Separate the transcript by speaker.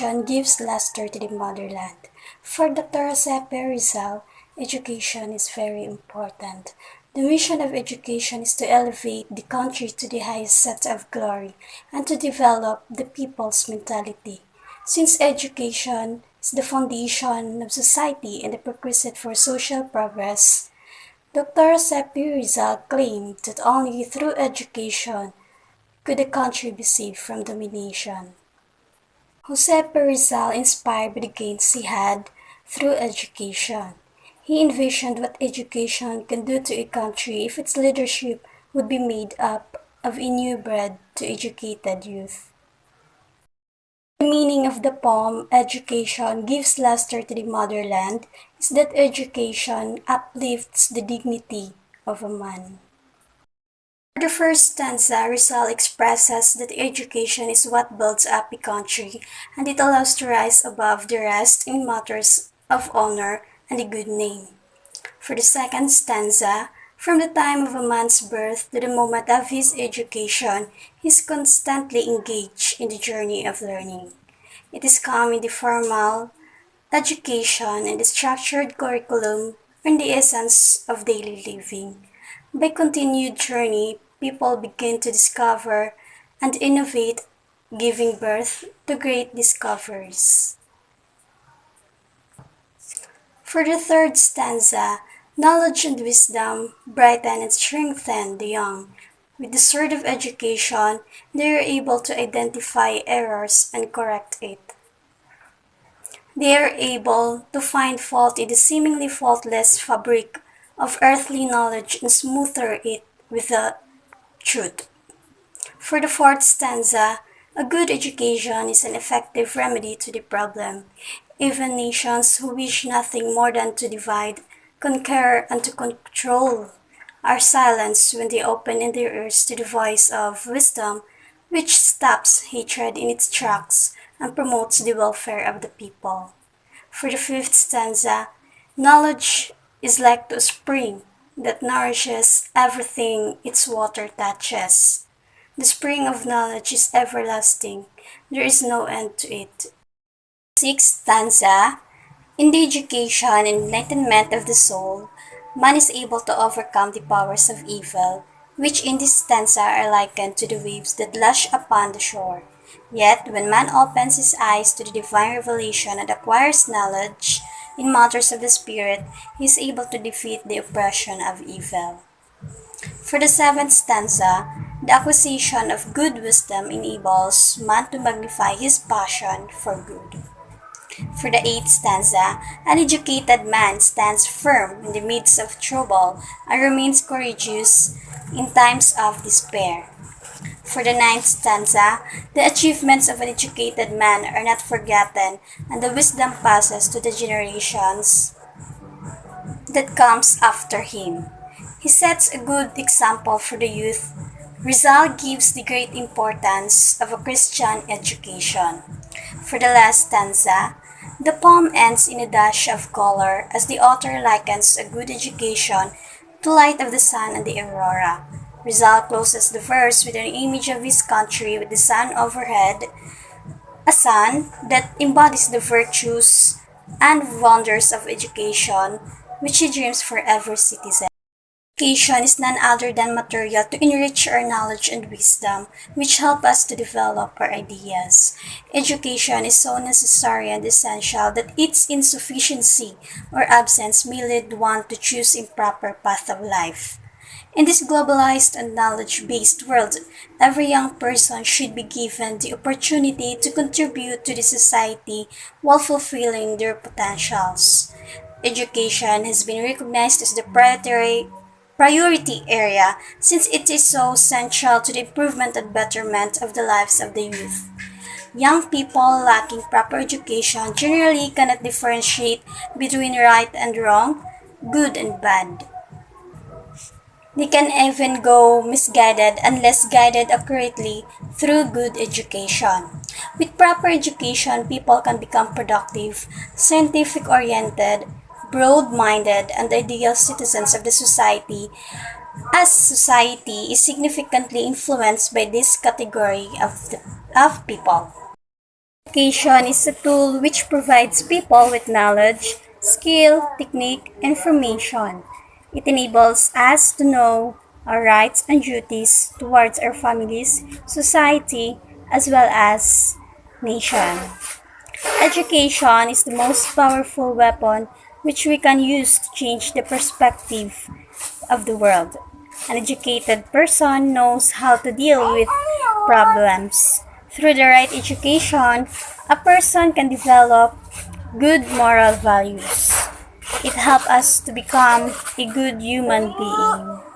Speaker 1: Education gives luster to the motherland. For Dr. Rizal, education is very important. The mission of education is to elevate the country to the highest set of glory and to develop the people's mentality. Since education is the foundation of society and the prerequisite for social progress, Dr. Rizal claimed that only through education could the country be saved from domination. Josepe Rizal inspired by the gains he had through education. He envisioned what education can do to a country if its leadership would be made up of inbred to educated youth. The meaning of the poem Education Gives Luster to the Motherland is that education uplifts the dignity of a man. For the first stanza, Rizal expresses that education is what builds up a country, and it allows to rise above the rest in matters of honor and a good name. For the second stanza, from the time of a man's birth to the moment of his education, he is constantly engaged in the journey of learning. It is come in the formal education and the structured curriculum are the essence of daily living. By continued journey, people begin to discover and innovate, giving birth to great discoveries. For the third stanza, knowledge and wisdom brighten and strengthen the young. With the sword of education, they are able to identify errors and correct it. They are able to find fault in the seemingly faultless fabric of earthly knowledge and smoother it with the truth. For the fourth stanza, a good education is an effective remedy to the problem. Even nations who wish nothing more than to divide, conquer, and to control are silenced when they open their ears to the voice of wisdom, which stops hatred in its tracks and promotes the welfare of the people. For the fifth stanza, knowledge is like a spring that nourishes everything its water touches. The spring of knowledge is everlasting. There is no end to it. Sixth stanza, in the education and enlightenment of the soul, man is able to overcome the powers of evil, which in this stanza are likened to the waves that lash upon the shore. Yet, when man opens his eyes to the divine revelation and acquires knowledge in matters of the spirit, he is able to defeat the oppression of evil. For the seventh stanza, the acquisition of good wisdom enables man to magnify his passion for good. For the eighth stanza, an educated man stands firm in the midst of trouble and remains courageous in times of despair. For the ninth stanza, the achievements of an educated man are not forgotten, and the wisdom passes to the generations that comes after him. He sets a good example for the youth. Rizal gives the great importance of a Christian education. For the last stanza, the poem ends in a dash of color as the author likens a good education to light of the sun and the aurora. Rizal closes the verse with an image of his country with the sun overhead, a sun that embodies the virtues and wonders of education, which he dreams for every citizen. Education is none other than material to enrich our knowledge and wisdom, which help us to develop our ideas. Education is so necessary and essential that its insufficiency or absence may lead one to choose improper path of life. In this globalized and knowledge-based world, every young person should be given the opportunity to contribute to the society while fulfilling their potentials. Education has been recognized as the priority area since it is so central to the improvement and betterment of the lives of the youth. Young people lacking proper education generally cannot differentiate between right and wrong, good and bad. They can even go misguided unless guided accurately through good education. With proper education, people can become productive, scientific-oriented, broad-minded, and ideal citizens of the society, as society is significantly influenced by this category of people. Education is a tool which provides people with knowledge, skill, technique, information. It enables us to know our rights and duties towards our families, society, as well as nation. Education is the most powerful weapon which we can use to change the perspective of the world. An educated person knows how to deal with problems. Through the right education, a person can develop good moral values. It helps us to become a good human being.